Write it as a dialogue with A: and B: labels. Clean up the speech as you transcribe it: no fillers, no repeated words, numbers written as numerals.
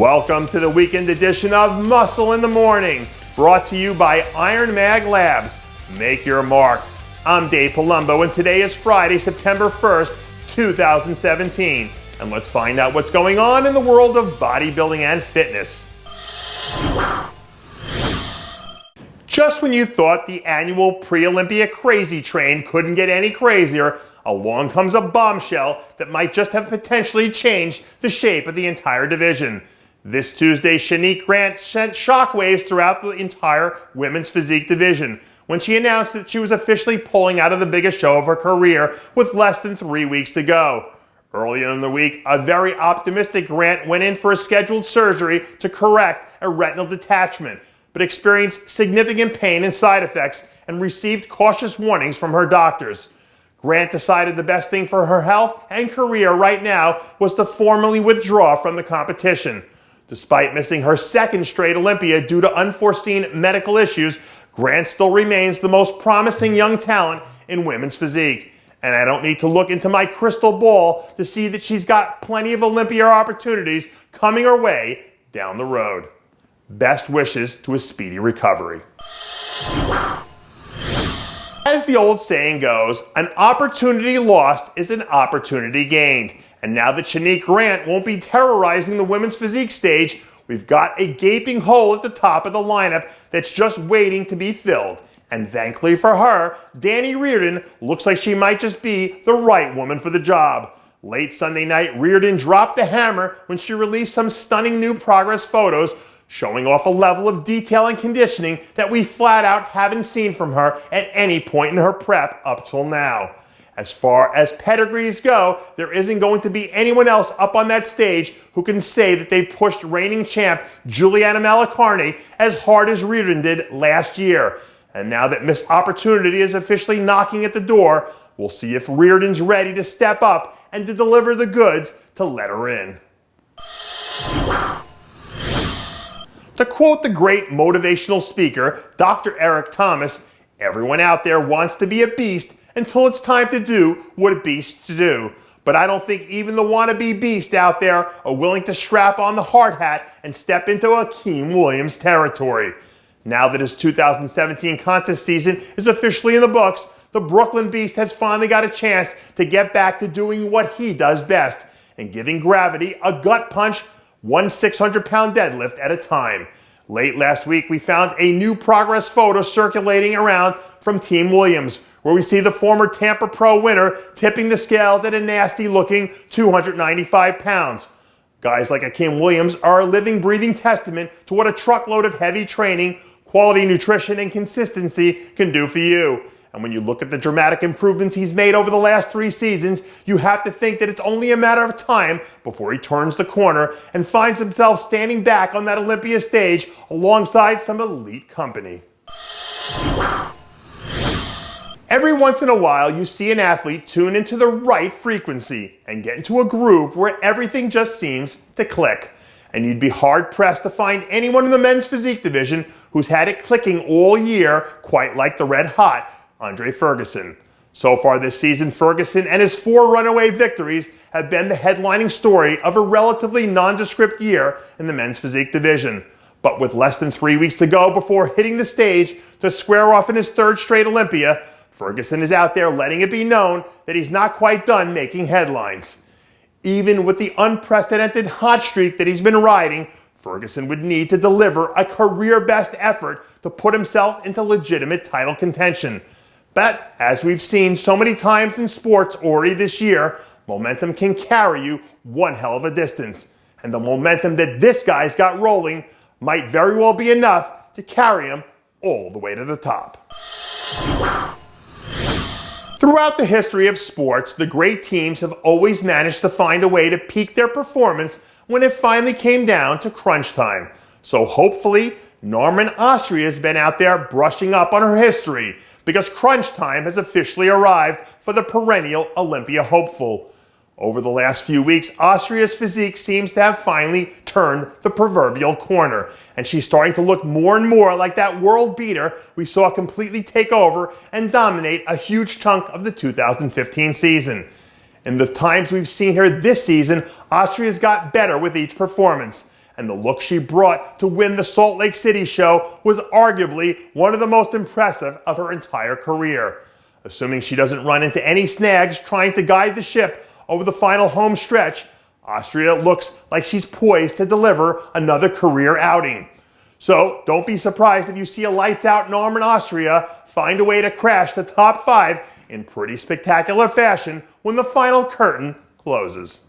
A: Welcome to the weekend edition of Muscle in the Morning, brought to you by Iron Mag Labs. Make your mark. I'm Dave Palumbo, and today is Friday, September 1st, 2017. And let's find out what's going on in the world of bodybuilding and fitness. Just when you thought the annual pre-Olympia crazy train couldn't get any crazier, along comes a bombshell that might just have potentially changed the shape of the entire division. This Tuesday, Shanique Grant sent shockwaves throughout the entire women's physique division when she announced that she was officially pulling out of the biggest show of her career with less than 3 weeks to go. Earlier in the week, a very optimistic Grant went in for a scheduled surgery to correct a retinal detachment, but experienced significant pain and side effects and received cautious warnings from her doctors. Grant decided the best thing for her health and career right now was to formally withdraw from the competition. Despite missing her second straight Olympia due to unforeseen medical issues, Grant still remains the most promising young talent in women's physique. And I don't need to look into my crystal ball to see that she's got plenty of Olympia opportunities coming her way down the road. Best wishes to a speedy recovery. As the old saying goes, an opportunity lost is an opportunity gained. And now that Shanique Grant won't be terrorizing the women's physique stage, we've got a gaping hole at the top of the lineup that's just waiting to be filled. And thankfully for her, Dani Reardon looks like she might just be the right woman for the job. Late Sunday night, Reardon dropped the hammer when she released some stunning new progress photos showing off a level of detail and conditioning that we flat out haven't seen from her at any point in her prep up till now. As far as pedigrees go, there isn't going to be anyone else up on that stage who can say that they've pushed reigning champ Juliana Malacarne as hard as Reardon did last year. And now that Miss Opportunity is officially knocking at the door, we'll see if Reardon's ready to step up and to deliver the goods to let her in. To quote the great motivational speaker, Dr. Eric Thomas, everyone out there wants to be a beast until it's time to do what beasts do. But I don't think even the wannabe beast out there are willing to strap on the hard hat and step into Akim Williams territory. Now that his 2017 contest season is officially in the books, the Brooklyn Beast has finally got a chance to get back to doing what he does best and giving gravity a gut punch, one 600-pound deadlift at a time. Late last week, we found a new progress photo circulating around from Team Williams, where we see the former Tampa Pro winner tipping the scales at a nasty-looking 295 pounds. Guys like Akim Williams are a living, breathing testament to what a truckload of heavy training, quality nutrition, and consistency can do for you. And when you look at the dramatic improvements he's made over the last 3 seasons, you have to think that it's only a matter of time before he turns the corner and finds himself standing back on that Olympia stage alongside some elite company. Every once in a while, you see an athlete tune into the right frequency and get into a groove where everything just seems to click. And you'd be hard-pressed to find anyone in the men's physique division who's had it clicking all year, quite like the red-hot Andre Ferguson. So far this season, Ferguson and his 4 runaway victories have been the headlining story of a relatively nondescript year in the men's physique division. But with less than 3 weeks to go before hitting the stage to square off in his 3rd straight Olympia, Ferguson is out there letting it be known that he's not quite done making headlines. Even with the unprecedented hot streak that he's been riding, Ferguson would need to deliver a career-best effort to put himself into legitimate title contention. But as we've seen so many times in sports already this year, momentum can carry you one hell of a distance. And the momentum that this guy's got rolling might very well be enough to carry him all the way to the top. Throughout the history of sports, the great teams have always managed to find a way to peak their performance when it finally came down to crunch time. So hopefully, Normann Austria has been out there brushing up on her history, because crunch time has officially arrived for the perennial Olympia hopeful. Over the last few weeks, Austria's physique seems to have finally turned the proverbial corner, and she's starting to look more and more like that world beater we saw completely take over and dominate a huge chunk of the 2015 season. In the times we've seen her this season, Austria's got better with each performance, and the look she brought to win the Salt Lake City show was arguably one of the most impressive of her entire career. Assuming she doesn't run into any snags trying to guide the ship over the final home stretch, Austria looks like she's poised to deliver another career outing. So don't be surprised if you see a lights-out Normann Austria find a way to crash the top 5 in pretty spectacular fashion when the final curtain closes.